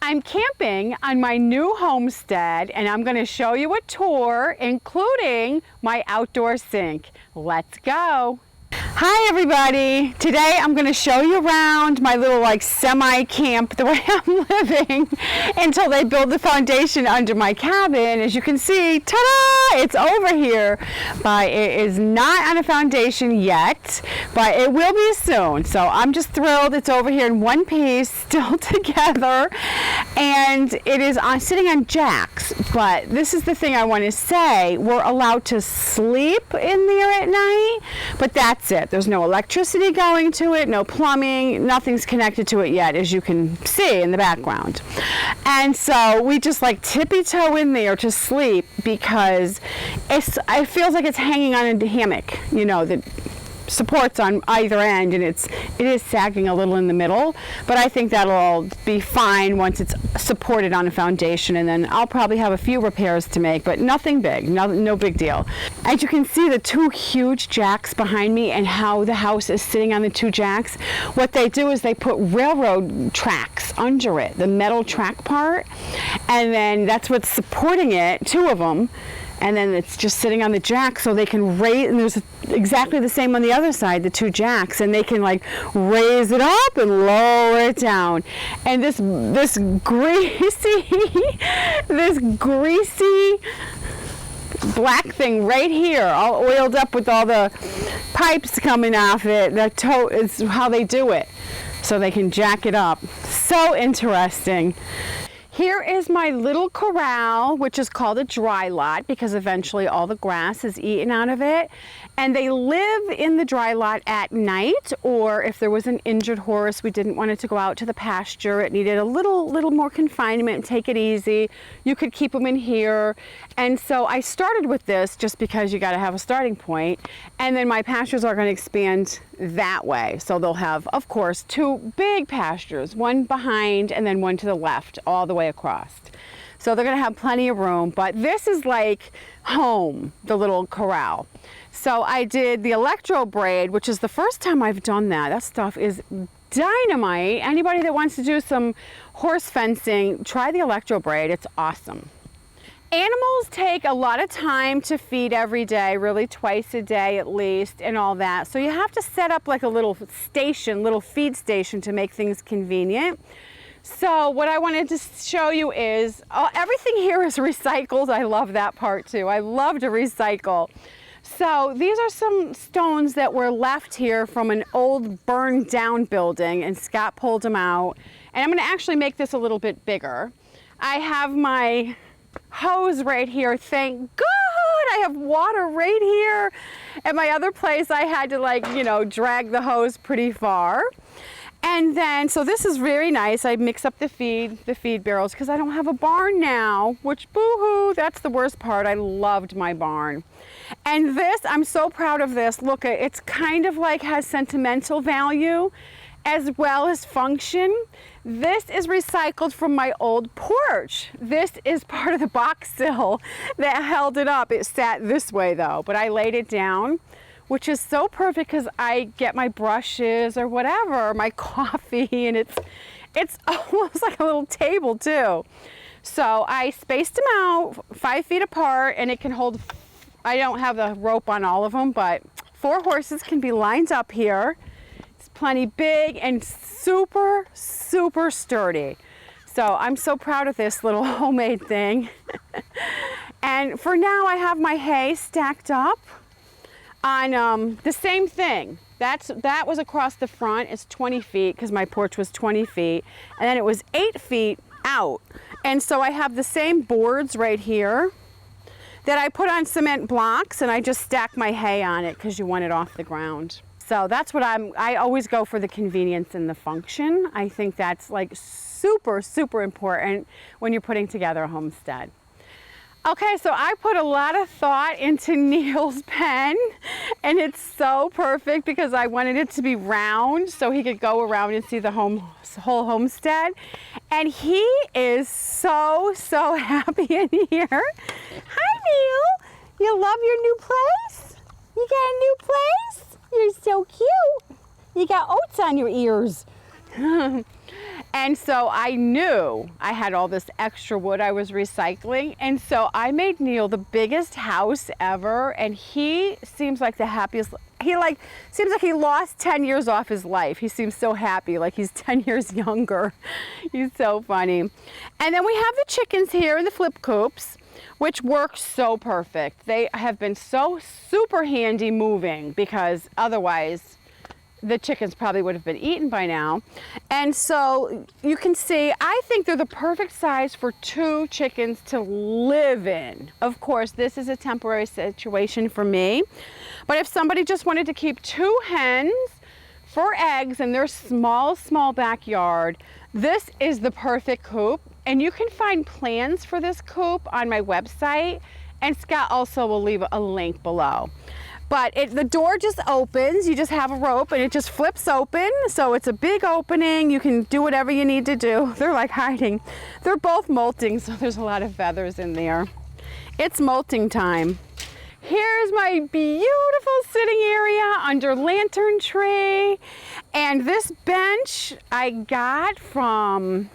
I'm camping on my new homestead, and I'm going to show you a tour, including my outdoor sink. Let's go. Hi everybody. Today I'm going to show you around my little semi-camp, the way I'm living until they build the foundation under my cabin. As you can see, ta-da! It's over here, but it is not on a foundation yet, but it will be soon. So I'm just thrilled it's over here in one piece, still together, and it is sitting on jacks. But this is the thing I want to say. We're allowed to sleep in there at night, but that's it. There's no electricity going to it, no plumbing, nothing's connected to it yet, as you can see in the background. And so we just tippy-toe in there to sleep because it feels like it's hanging on a hammock, that supports on either end, and it is sagging a little in the middle, but I think that'll all be fine once it's supported on a foundation, and then I'll probably have a few repairs to make, but nothing big, no big deal. As you can see, the two huge jacks behind me and how the house is sitting on the two jacks, what they do is they put railroad tracks under it, the metal track part, and then that's what's supporting it, two of them. And then it's just sitting on the jack, so they can raise, and there's exactly the same on the other side, the two jacks, and they can raise it up and lower it down. And this greasy black thing right here, all oiled up with all the pipes coming off it, is how they do it, so they can jack it up. So interesting. Here is my little corral, which is called a dry lot because eventually all the grass is eaten out of it. And they live in the dry lot at night, or if there was an injured horse, we didn't want it to go out to the pasture. It needed a little more confinement, take it easy. You could keep them in here. And so I started with this just because you got to have a starting point. And then my pastures are going to expand that way. So they'll have, of course, two big pastures, one behind and then one to the left, all the way across. So they're going to have plenty of room, but this is like home, the little corral. So I did the electro braid, which is the first time I've done that. That stuff is dynamite. Anybody that wants to do some horse fencing, try the electro braid. It's awesome. Animals take a lot of time to feed every day, really twice a day at least, and all that. So you have to set up like a little station, little feed station to make things convenient. So what I wanted to show you is everything here is recycled. I love that part too. I love to recycle. So these are some stones that were left here from an old burned down building, and Scott pulled them out. And I'm going to actually make this a little bit bigger. I have my hose right here. Thank God I have water right here. At my other place I had to drag the hose pretty far. And then, so this is very nice. I mix up the feed barrels because I don't have a barn now, which boo-hoo, that's the worst part. I loved my barn. And this, I'm so proud of this. Look, it's kind of has sentimental value as well as function. This is recycled from my old porch. This is part of the box sill that held it up. It sat this way though, but I laid it down, which is so perfect because I get my brushes or whatever, my coffee, and it's almost like a little table too. So I spaced them out 5 feet apart, and it can hold, I don't have the rope on all of them, but 4 horses can be lined up here. It's plenty big and super, super sturdy. So I'm so proud of this little homemade thing. And for now I have my hay stacked up on the same thing. That was across the front. It's 20 feet because my porch was 20 feet. And then it was 8 feet out. And so I have the same boards right here that I put on cement blocks, and I just stack my hay on it because you want it off the ground. So that's what I always go for, the convenience and the function. I think that's super, super important when you're putting together a homestead. Okay, so I put a lot of thought into Neil's pen, and it's so perfect because I wanted it to be round so he could go around and see the whole homestead. And he is so, so happy in here. Hi, Neil. You love your new place? You got a new place? You're so cute. You got oats on your ears. And so I knew I had all this extra wood I was recycling. And so I made Neil the biggest house ever. And he seems like the happiest. Seems like he lost 10 years off his life. He seems so happy, like he's 10 years younger. He's so funny. And then we have the chickens here in the flip coops, which work so perfect. They have been so super handy moving, because otherwise the chickens probably would have been eaten by now. And so you can see, I think they're the perfect size for 2 chickens to live in. Of course, this is a temporary situation for me, but if somebody just wanted to keep 2 hens for eggs in their small backyard, this is the perfect coop. And you can find plans for this coop on my website, and Scott also will leave a link below. But the door just opens, you just have a rope and it just flips open. So it's a big opening, you can do whatever you need to do. They're like hiding. They're both molting, so there's a lot of feathers in there. It's molting time. Here's my beautiful sitting area under lantern tree. And this bench I got from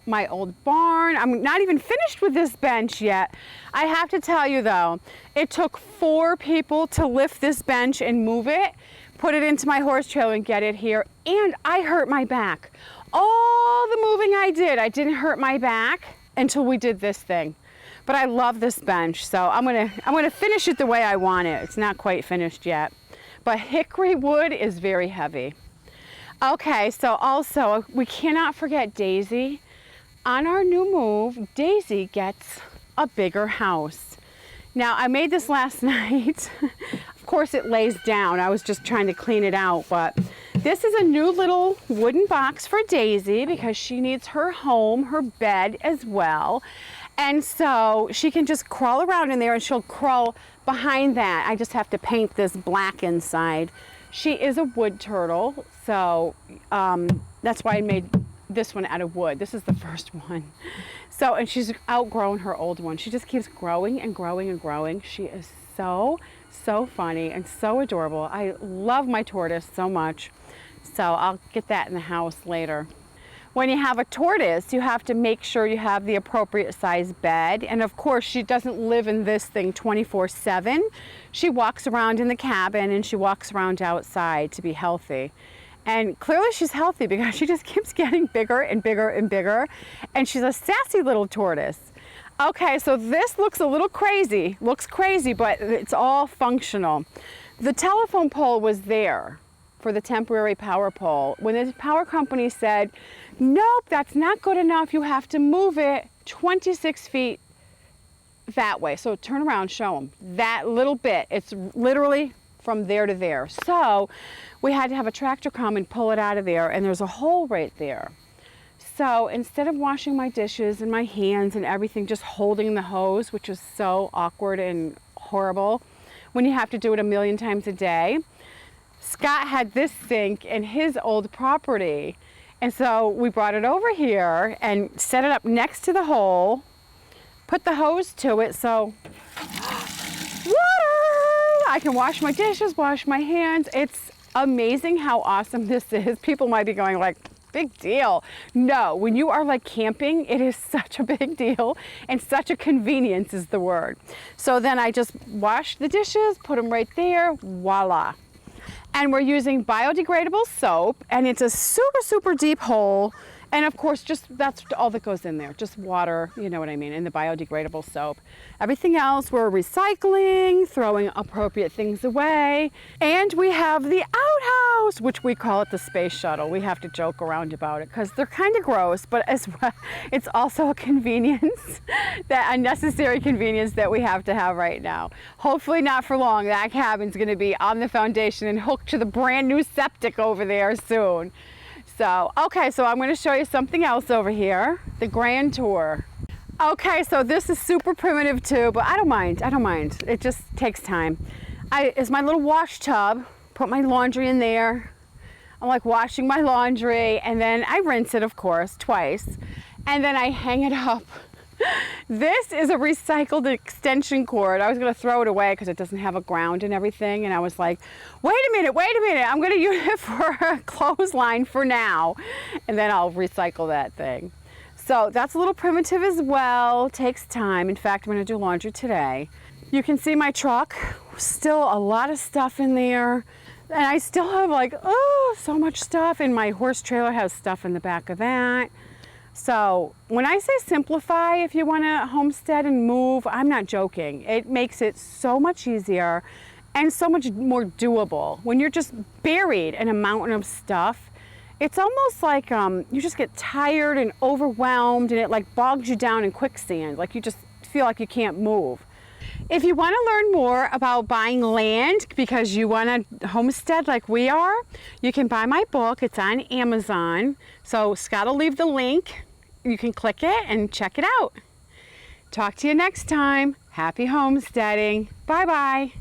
my old barn. I'm not even finished with this bench yet. I have to tell you though, it took 4 people to lift this bench and move it, put it into my horse trailer and get it here. And I hurt my back. All the moving I didn't hurt my back until we did this thing. But I love this bench, so I'm gonna finish it the way I want it. It's not quite finished yet. But hickory wood is very heavy. Okay, so also we cannot forget Daisy. On our new move, Daisy gets a bigger house. Now, I made this last night. Of course, it lays down. I was just trying to clean it out, but this is a new little wooden box for Daisy because she needs her home, her bed as well. And so she can just crawl around in there and she'll crawl behind that. I just have to paint this black inside. She is a wood turtle, so that's why I made this one out of wood. This is the first one. So, and she's outgrown her old one. She just keeps growing and growing and growing. She is so funny and so adorable. I love my tortoise so much. So I'll get that in the house later. When you have a tortoise, you have to make sure you have the appropriate size bed. And of course, she doesn't live in this thing 24/7. She walks around in the cabin and she walks around outside to be healthy. And clearly she's healthy because she just keeps getting bigger and bigger and bigger. And she's a sassy little tortoise. Okay, so this looks a little crazy. Looks crazy, but it's all functional. The telephone pole was there for the temporary power pole. When the power company said, nope, that's not good enough. You have to move it 26 feet that way. So turn around, show them. That little bit, it's literally from there to there. So we had to have a tractor come and pull it out of there, and there's a hole right there. So instead of washing my dishes and my hands and everything, just holding the hose, which is so awkward and horrible when you have to do it a million times a day, Scott had this sink in his old property. And so we brought it over here and set it up next to the hole, put the hose to it, so water! I can wash my dishes, wash my hands. It's amazing how awesome this is. People might be going like, big deal. No, when you are like camping, it is such a big deal and such a convenience is the word. So then I just wash the dishes, put them right there, voila. And we're using biodegradable soap, and it's a super deep hole. And of course, that's all that goes in there, just water, you know what I mean, and the biodegradable soap. Everything else we're recycling, throwing appropriate things away. And we have the outhouse, which we call it the space shuttle. We have to joke around about it because they're kind of gross, but as well, it's also a convenience, that unnecessary convenience that we have to have right now. Hopefully not for long. That cabin's gonna be on the foundation and hooked to the brand new septic over there soon. So, okay, so I'm going to show you something else over here, the grand tour. Okay, so this is super primitive too, but I don't mind. It just takes time. It's my little wash tub, put my laundry in there. I'm like washing my laundry, and then I rinse it, of course, twice. And then I hang it up This is a recycled extension cord. I was going to throw it away because it doesn't have a ground and everything. And I was like, wait a minute. I'm going to use it for a clothesline for now. And then I'll recycle that thing. So that's a little primitive as well. Takes time. In fact, I'm going to do laundry today. You can see my truck. Still a lot of stuff in there. And I still have like, oh, so much stuff. And my horse trailer has stuff in the back of that. So when I say simplify, if you want to homestead and move, I'm not joking. It makes it so much easier and so much more doable. When you're just buried in a mountain of stuff, it's almost like you just get tired and overwhelmed, and it like bogs you down in quicksand. Like you just feel like you can't move. If you want to learn more about buying land because you want to homestead like we are, you can buy my book. It's on Amazon. So Scott will leave the link. You can click it and check it out. Talk to you next time. Happy homesteading. Bye-bye.